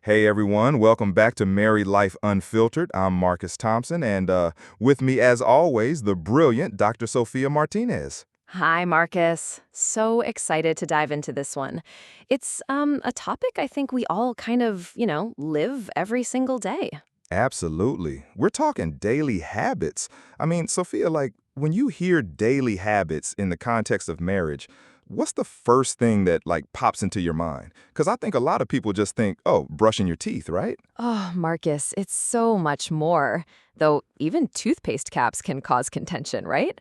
Hey everyone, welcome back to Married Life Unfiltered. I'm Marcus Thompson, and with me, as always, the brilliant Dr. Sophia Martinez. Hi, Marcus. So excited to dive into this one. It's a topic I think we all kind of, live every single day. Absolutely. We're talking daily habits. I mean, Sophia, like, when you hear daily habits in the context of marriage, what's the first thing that, like, pops into your mind? Because I think a lot of people just think, oh, brushing your teeth, right? Oh, Marcus, it's so much more. Though even toothpaste caps can cause contention, right?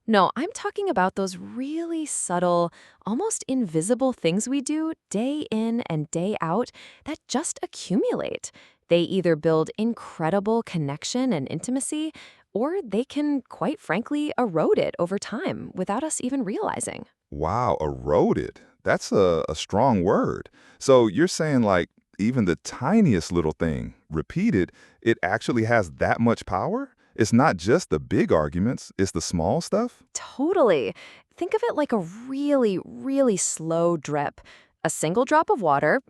No, I'm talking about those really subtle, almost invisible things we do day in and day out that just accumulate. They either build incredible connection and intimacy, or they can, quite frankly, erode it over time without us even realizing. Wow, eroded. That's a strong word. So you're saying, like, even the tiniest little thing, repeated, it actually has that much power? It's not just the big arguments, it's the small stuff? Totally. Think of it like a really, really slow drip. A single drop of water,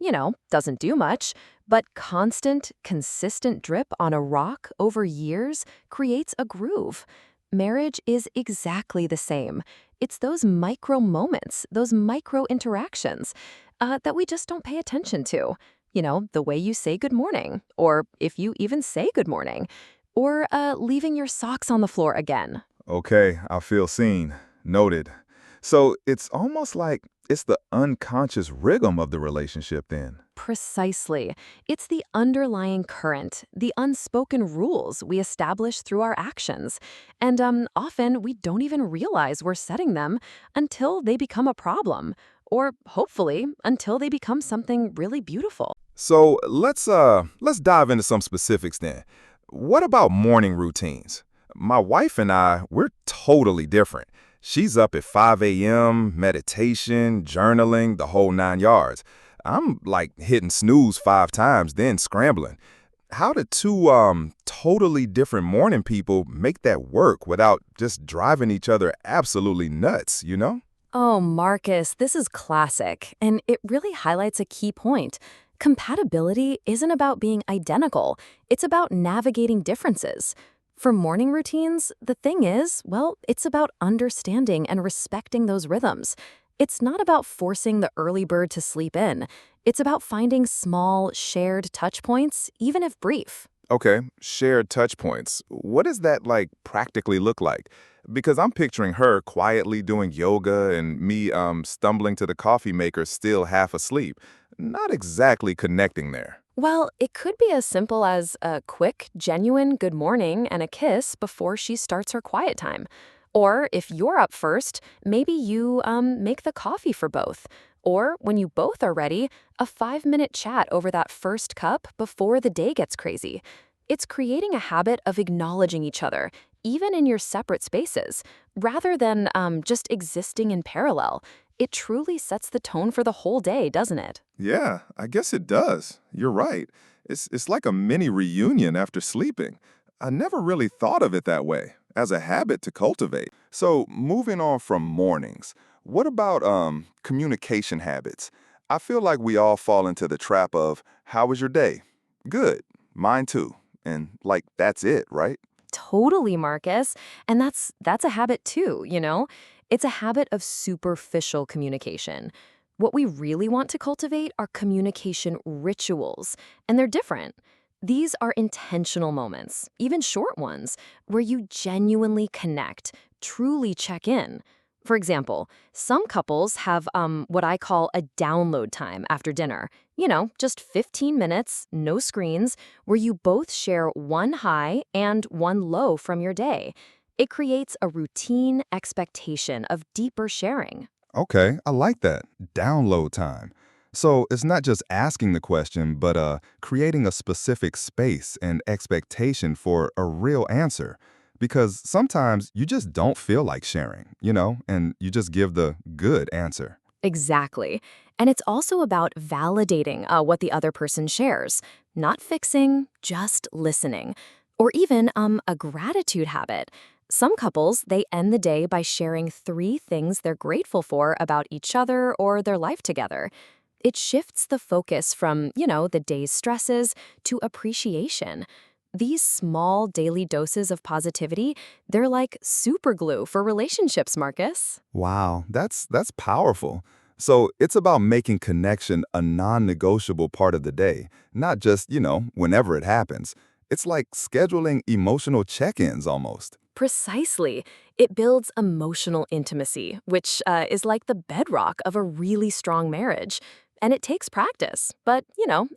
doesn't do much, but constant, consistent drip on a rock over years creates a groove. Marriage is exactly the same. It's those micro moments, those micro interactions that we just don't pay attention to. The way you say good morning, or if you even say good morning, or leaving your socks on the floor again. Okay, I feel seen. Noted. So it's almost like it's the unconscious rhythm of the relationship then. Precisely. It's the underlying current, the unspoken rules we establish through our actions. And often we don't even realize we're setting them until they become a problem, or hopefully until they become something really beautiful. So let's dive into some specifics then. What about morning routines? My wife and we're totally different. She's up at 5 a.m., meditation, journaling, the whole 9 yards. I'm like hitting snooze 5 times, then scrambling. How do two totally different morning people make that work without just driving each other absolutely nuts? Oh, Marcus, this is classic, and it really highlights a key point. Compatibility isn't about being identical, it's about navigating differences. For morning routines, the thing is, well, it's about understanding and respecting those rhythms. It's not about forcing the early bird to sleep in. It's about finding small, shared touch points, even if brief. Okay, shared touch points. What does that like practically look like? Because I'm picturing her quietly doing yoga and me stumbling to the coffee maker still half asleep. Not exactly connecting there. Well, it could be as simple as a quick, genuine good morning and a kiss before she starts her quiet time. Or if you're up first, maybe you make the coffee for both. Or when you both are ready, a 5-minute chat over that first cup before the day gets crazy. It's creating a habit of acknowledging each other, even in your separate spaces, rather than just existing in parallel. It truly sets the tone for the whole day, doesn't it? Yeah, I guess it does. You're right. It's like a mini reunion after sleeping. I never really thought of it that way, as a habit to cultivate. So, moving on from mornings, what about communication habits? I feel like we all fall into the trap of, how was your day? Good. Mine too. And like that's it, right? Totally, Marcus. And that's a habit too. It's a habit of superficial communication. What we really want to cultivate are communication rituals, and they're different. These are intentional moments, even short ones, where you genuinely connect, truly check in. For example, some couples have what I call a download time after dinner. Just 15 minutes, no screens, where you both share one high and one low from your day. It creates a routine expectation of deeper sharing. Okay, I like that. Download time. So it's not just asking the question, but creating a specific space and expectation for a real answer. Because sometimes you just don't feel like sharing, and you just give the good answer. Exactly. And it's also about validating what the other person shares, not fixing, just listening. Or even a gratitude habit. Some couples, they end the day by sharing 3 things they're grateful for about each other or their life together. It shifts the focus from, the day's stresses to appreciation. These small daily doses of positivity, they're like super glue for relationships, Marcus. Wow, that's powerful. So it's about making connection a non-negotiable part of the day, not just, whenever it happens. It's like scheduling emotional check-ins almost. Precisely. It builds emotional intimacy, which is like the bedrock of a really strong marriage. And it takes practice, but,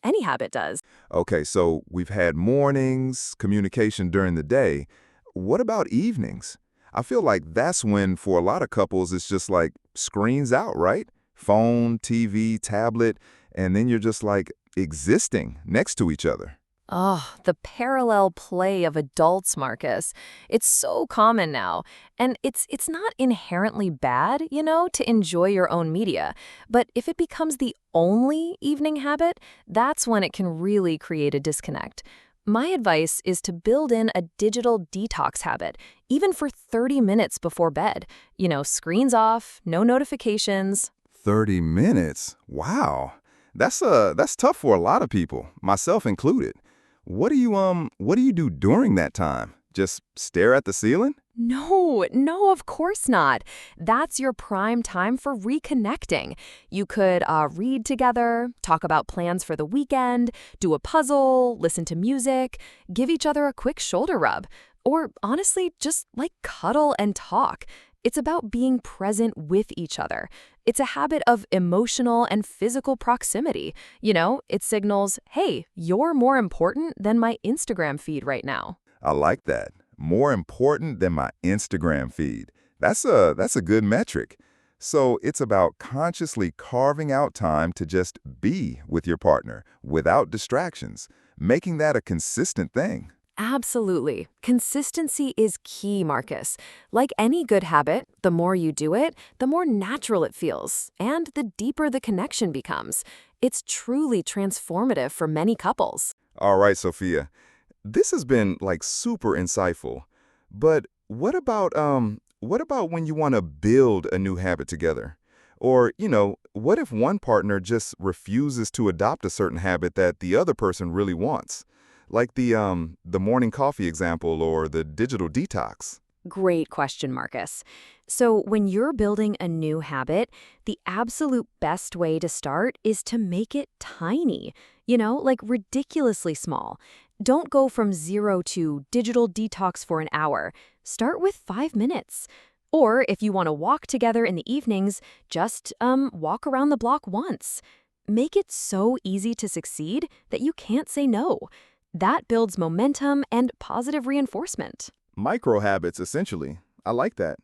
any habit does. Okay, so we've had mornings, communication during the day. What about evenings? I feel like that's when, for a lot of couples, it's just like screens out, right? Phone, TV, tablet, and then you're just like existing next to each other. Oh, the parallel play of adults, Marcus. It's so common now. And it's not inherently bad, to enjoy your own media. But if it becomes the only evening habit, that's when it can really create a disconnect. My advice is to build in a digital detox habit, even for 30 minutes before bed. Screens off, no notifications. 30 minutes? Wow. That's tough for a lot of people, myself included. What do you do during that time? Just stare at the ceiling? No, no, of course not. That's your prime time for reconnecting. You could read together, talk about plans for the weekend, do a puzzle, listen to music, give each other a quick shoulder rub, or honestly, just like cuddle and talk. It's about being present with each other. It's a habit of emotional and physical proximity. It signals, hey, you're more important than my Instagram feed right now. I like that. More important than my Instagram feed. That's a good metric. So it's about consciously carving out time to just be with your partner without distractions, making that a consistent thing. Absolutely. Consistency is key, Marcus. Like any good habit, the more you do it, the more natural it feels, and the deeper the connection becomes. It's truly transformative for many couples. All right, Sophia. This has been like super insightful. But what about when you want to build a new habit together? Or, what if one partner just refuses to adopt a certain habit that the other person really wants? Like the morning coffee example or the digital detox. Great question, Marcus. So, when you're building a new habit, the absolute best way to start is to make it tiny, like ridiculously small. Don't go from 0 to digital detox for an hour. Start with 5 minutes. Or if you want to walk together in the evenings, just walk around the block once. Make it so easy to succeed that you can't say no. That builds momentum and positive reinforcement. Micro habits, essentially. I like that.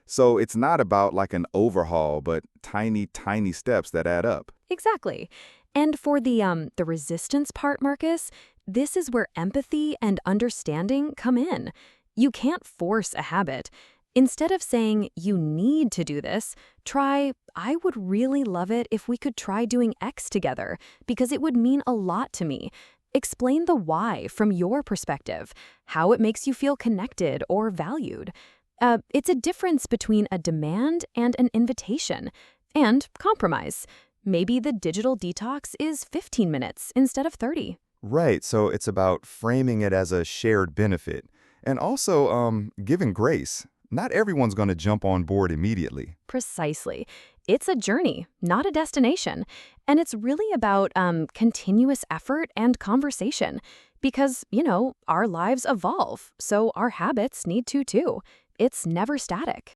So it's not about like an overhaul, but tiny, tiny steps that add up. Exactly. And for the resistance part, Marcus, this is where empathy and understanding come in. You can't force a habit. Instead of saying, you need to do this, try, I would really love it if we could try doing X together, because it would mean a lot to me. Explain the why from your perspective, how it makes you feel connected or valued. It's a difference between a demand and an invitation. And compromise. Maybe the digital detox is 15 minutes instead of 30. Right, so it's about framing it as a shared benefit. And also, giving grace. Not everyone's going to jump on board immediately. Precisely. It's a journey, not a destination. And it's really about continuous effort and conversation. Because, our lives evolve, so our habits need to too. It's never static.